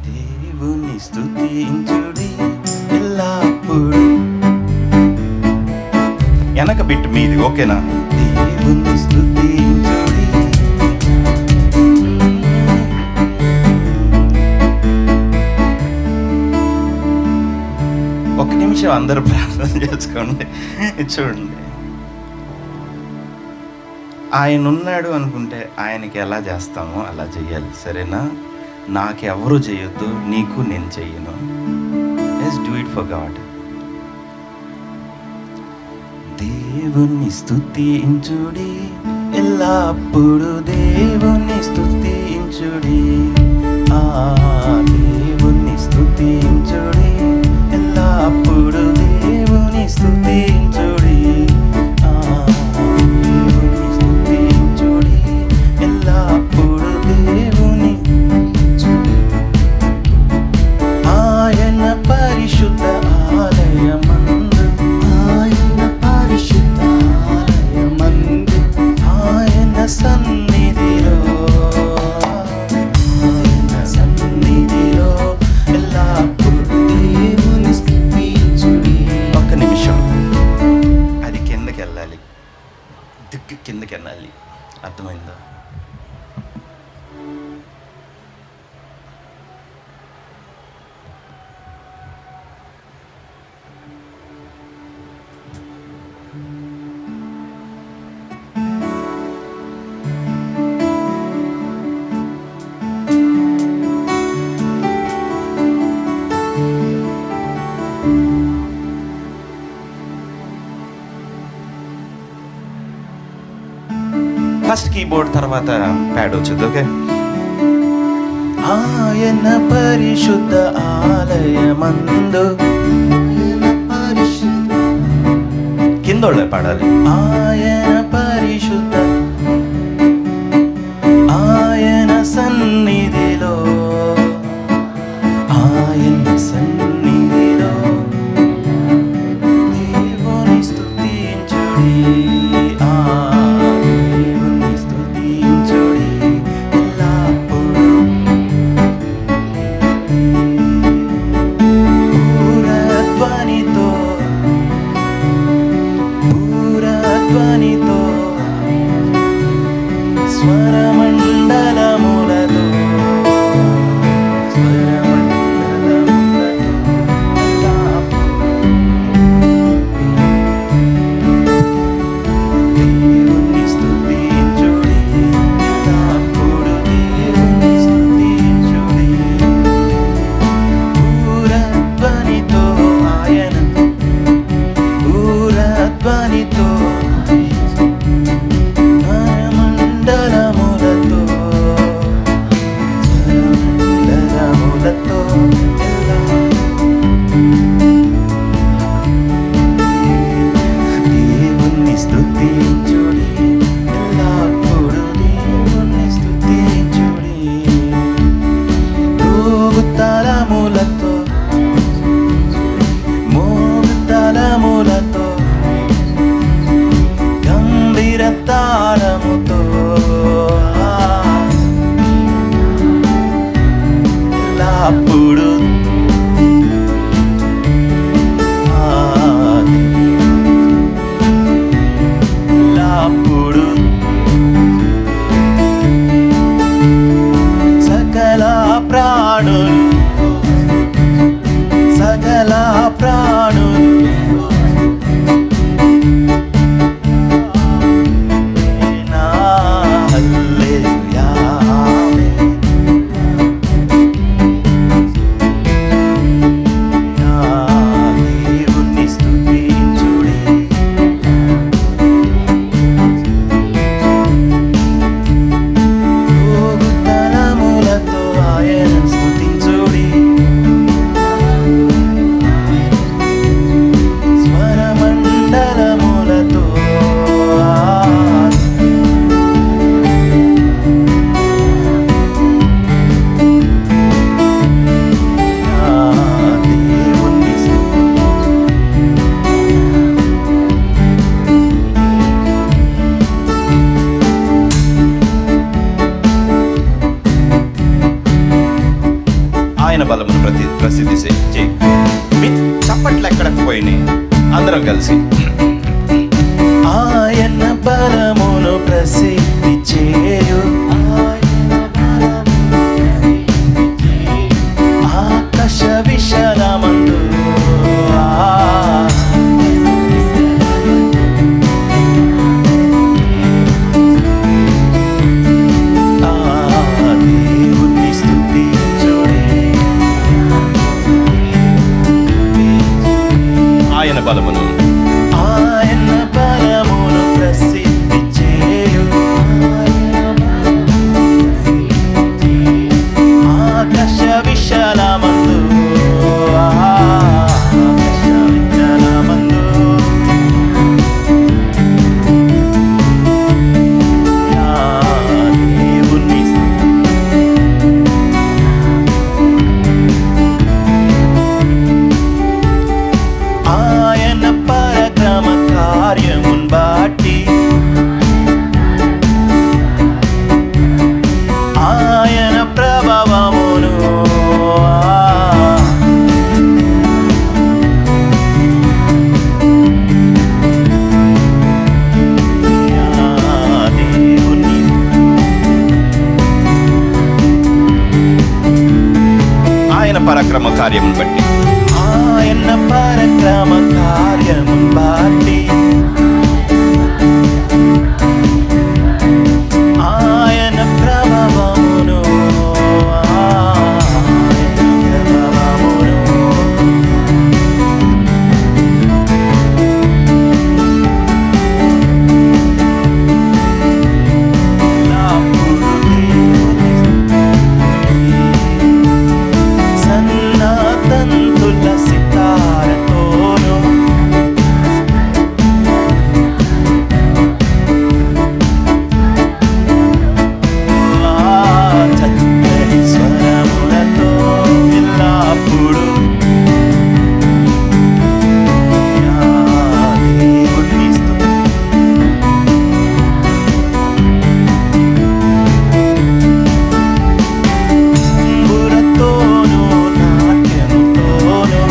దేవుని స్తుతించుడి ఎల్లప్పుడు. వెనక బిట్ మీది, ఓకేనా? దేవుని స్తుతించుడి. ఒక నిమిషం అందరూ ప్రార్థన చేసుకోండి. చూడండి, ఆయన ఉన్నాడు అనుకుంటే ఆయనకి ఎలా చేస్తామో అలా చెయ్యాలి, సరేనా? నాకెవరు చేయొద్దు, నీకు నేను చెయ్యను. Just do it for God. దేవుని స్తుతించుడి ఎల్లప్పుడు, దేవుని స్తుతించుడి. దేవుని స్తుతించుడి ఎల్లప్పుడు, దేవుని స్తుతించుడి. దేవుని స్తుతించుడి ఎల్లప్పుడు, దేవుని. ఆయన పరిశుద్ధ ఆలయమందు, ఆయన పరిశుద్ధ ఆలయమందు, ఆయన సన్నిధిలో, ఆయన సన్నిధిలో ఎల్లప్పుడు దేవుని స్తుతించుడి. ఒక్క నిమిషం, అది కిందకి వెళ్ళాలి, దిక్కు కిందకి వెళ్ళాలి. అర్థమైందా? ఫస్ట్ కీబోర్డ్ తర్వాత ప్యాడ్ వచ్చింది, ఓకే? ఆయన పరిశుద్ధ ఆలయమందు, కిందోళ్ళే పాడాలి. ఆయన పరిశుద్ధ, ఆయన సన్నిధిలో, ఆయన సన్నిధిలో దేవుని స్తుతించుడి. దేవుని స్తుతించుడి ఎల్లప్పుడు. పూరధ్వనితో, పూరధ్వనితో, స్వరమండలములతో, దేవుని స్తుతించుడి ఎల్లప్పుడు, దేవుని స్తుతించుడి. పూరధ్వనితో ఆయన, పూరధ్వనితో, మండలములతో, మండలములతో దేవుని స్తుతించుడి ఎల్లప్పుడు, దేవుని స్తుతించుడి. మోగుతలములతో, మోగుతలములతో, గంభీర తాళముతో ఎల్లప్పుడు చేయి. మీ చప్పట్లు ఎక్కడికి పోయినాయి? అందరం కలిసి ఆయన బలమును ప్రసిద్ధి చేయు, ఆకాశ విశాలమందు దేవుని స్తుతించుడి. ఆయన బలమును ప్రసిద్ధి చేయు, ఆకాశ విశాలమందు ఆయన పరక్రమ కార్యమున్ బట్టి, ఆయన ప్రభావమును దేవుని ఆయన పరాక్రమ కార్యమును బట్టి, ఆయన పరాక్రమ కార్యమును బట్టి, ఆయన ప్రభావమును సన్నతంతుల సితారతోను చక్కని స్వరములతో ఎల్లప్పుడు దేవుని స్తుతింబులతోను నాట్యముతోను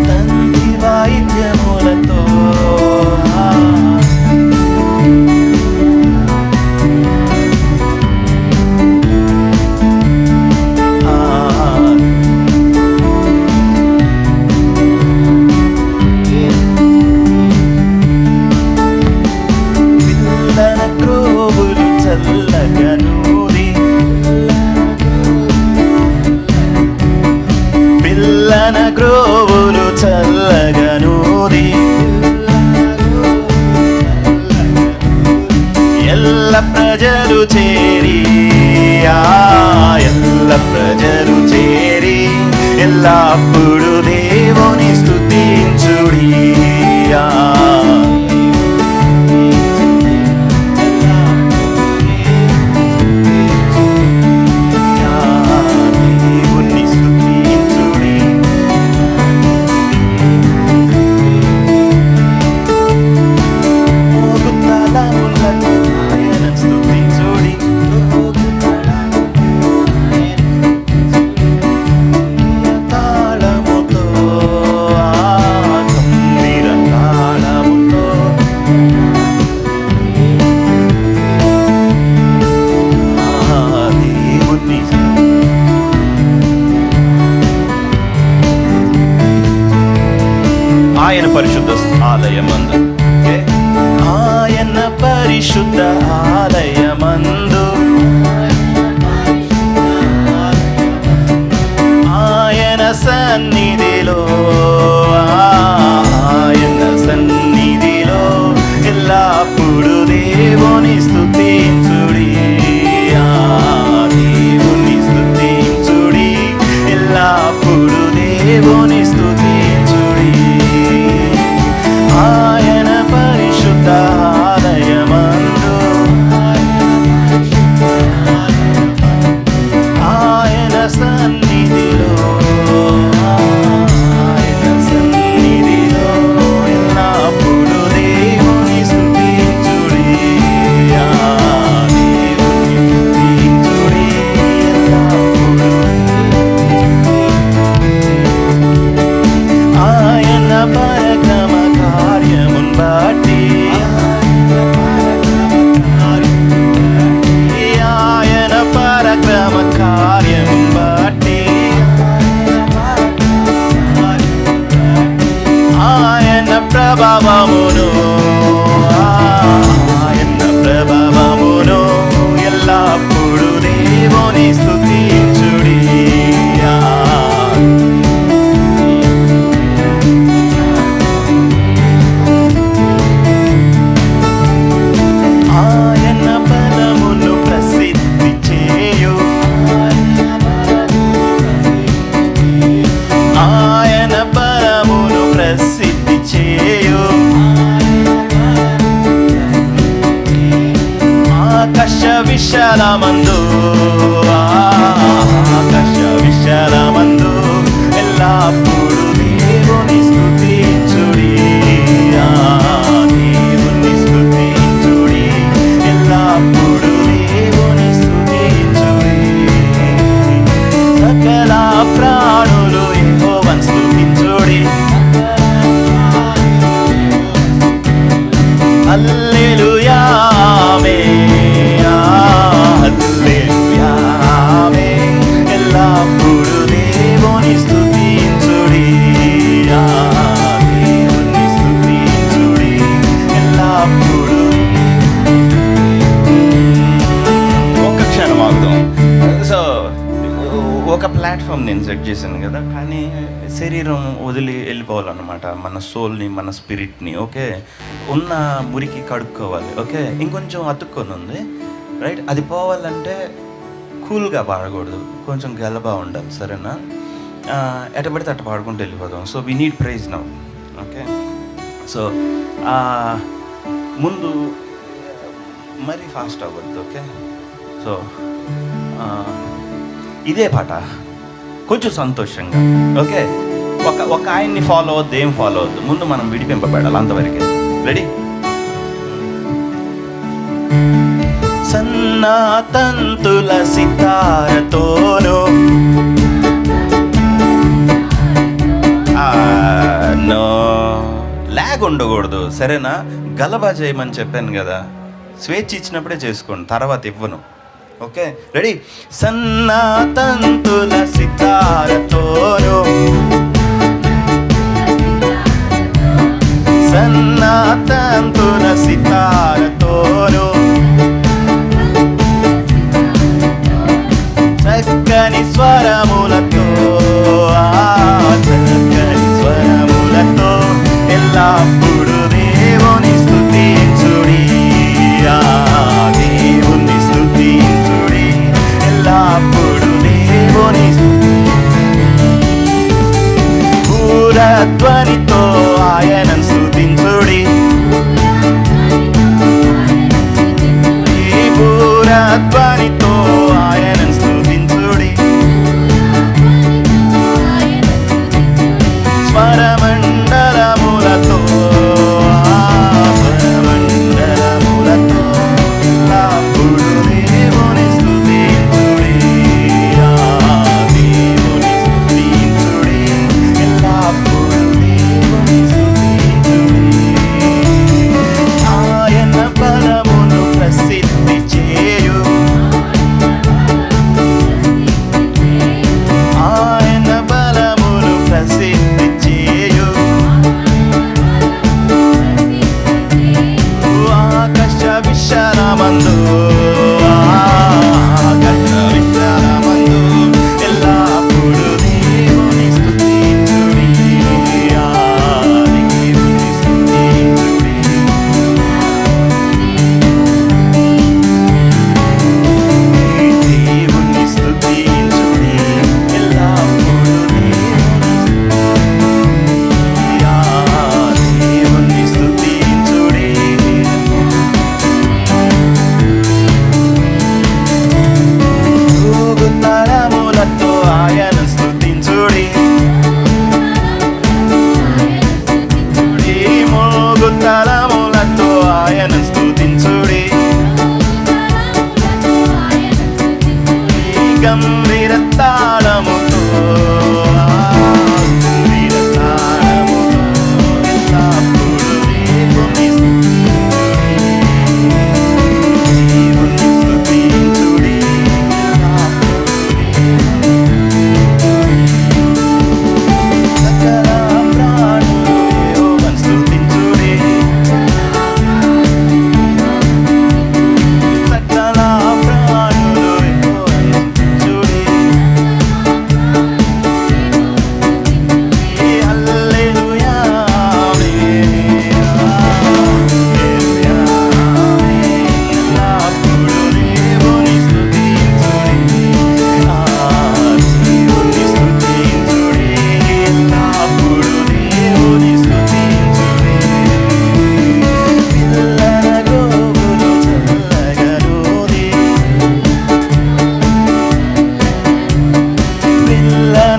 తంతి వాయిద్యములతో పిల్లన క్రోవులు చల్లగనూది, పిల్లన గ్రోవులు చల్లగనూది, ఎల్ల ప్రజలు చేరి ఎల్ల ప్రజలు చేరి ఎల్లప్పుడు దేవుని స్తుతించుడి. దేవుని స్తుతించుడి. మోగుతలములకు ఆయన స్తుతించుడి. తాళముతో గంభీర తాళముతో దేవుని ఆయన పరిశుద్ధ ఆలయమందు, ఆయన పరిశుద్ధ ఆలయమందు, ఆయన సన్నిధిలో ఆయన సన్నిధిలో ఎల్లప్పుడు దేవుని స్తుతించుడి. దేవుని స్తుతించుడి, ఎల్లప్పుడు దేవుని స్తుతించుడి. ఆయన పరిశుద్ధ ఆలయమందు, ఆయన సన్నిధిలో ఆయన సన్నిధిలో ఎల్లప్పుడు దేవుని స్తుతించుడి. దేవుని స్తుతించుడి, ఎల్లప్పుడు ప్లాట్ఫామ్ నేను సెట్ చేశాను కదా, కానీ శరీరం వదిలి వెళ్ళిపోవాలన్నమాట, మన సోల్ని, మన స్పిరిట్ని. ఓకే, ఉన్న మురికి కడుక్కోవాలి. ఓకే, ఇంకొంచెం అతుక్కొని ఉంది, రైట్? అది పోవాలంటే కూల్గా పాడకూడదు, కొంచెం గలబా ఉండాలి, సరేనా? ఎట పడితే అట్ట పాడుకుంటూ వెళ్ళిపోదాం. So we need prize now. Okay, so ముందు మరీ ఫాస్ట్ అవ్వద్దు. ఓకే, సో ఇదే పాట కొంచెం సంతోషంగా. ఓకే, ఒక ఆయన్ని ఫాలో అవద్దు, ఏం ఫాలో అవద్దు, ముందు మనం విడిపింపబడాలి, అంతవరకే. రెడీ? సన్నా తంతుల సితారతోను నో లాగ్ ఉండకూడదు, సరేనా? గలబా చేయమని చెప్పాను కదా, స్వేచ్ఛ ఇచ్చినప్పుడే చేసుకోండి, తర్వాత ఇవ్వను. Okay, ready? సన్నా తంతుల సితారతోను, సన్నా తంతుల సితారతోను, చక్కని స్వరములతో, చక్కని స్వరములతో ఎల్లప్పుడు దేవుని స్తుతించుడి, దేవుని స్తుతించుడి, ఎల్లప్పుడు దేవుని పూరధ్వనితో ఆయనను స్తుతించుడి, ఈ పూరధ్వనితో ఆయనను స్తుతించుడి, స్వరమండలములతో, స్వరమండలములతో ఎల్లప్పుడు దేవుని స్తుతించుడి, దేవుని స్తుతించుడి, ఎల్లప్పుడు దేవుని స్తుతించుడి. ఆయన బలమును ప్రసిద్ధి చేయు, ఆయన బలమును ప్రసిద్ధి చేయు, ఆకాశ విశాలమందు, ఆకాశ విశాలమందు ఎల్లప్పుడు దేవుని స్తుతించుడి, దేవుని స్తుతించుడి, దేవుని స్తుతించుడి, ఎల్లప్పుడు దేవుని స్తుతించుడి. ఊగు తరములతో ఆయన స్తుతించుడి, మోగు తరములతో ఆయన స్తుతించుడి, గంభీర తాళముతో, గంభీర తాళముతో ఎల్లప్పుడు దేవుని స్తుతించుడి, సకల ప్రాణులు యెహోవాను స్తుతించుడి, సకల ప్రాణులు యెహోవాను స్తుతించుడి, హల్లెలూయా ఆమేన్, హల్లెలూయా ఆమేన్, ఎల్లప్పుడు దేవుని స్తుతించుడి, దేవుని స్తుతించుడి, ఎల్లప్పుడు దేవుని స్తుతించుడి. పిల్లల గోగులు చల్లగనూది, పిల్లల